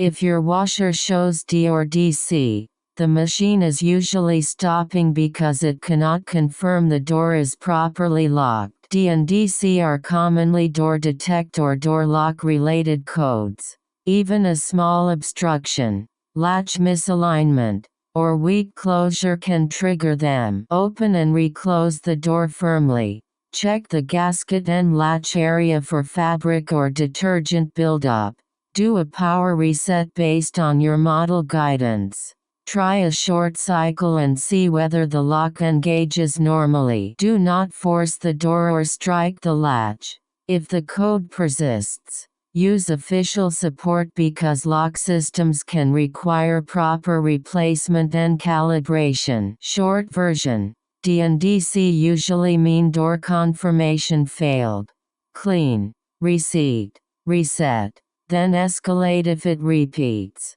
If your washer shows D or DC, the machine is usually stopping because it cannot confirm the door is properly locked. D and DC are commonly door detect or door lock related codes. Even a small obstruction, latch misalignment, or weak closure can trigger them. Open and reclose the door firmly. Check the gasket and latch area for fabric or detergent buildup. Do a power reset based on your model guidance. Try a short cycle and see whether the lock engages normally. Do not force the door or strike the latch. If the code persists, use official support because lock systems can require proper replacement and calibration. Short version: D and DC usually mean door confirmation failed. Clean, reseat, reset, then escalate if it repeats.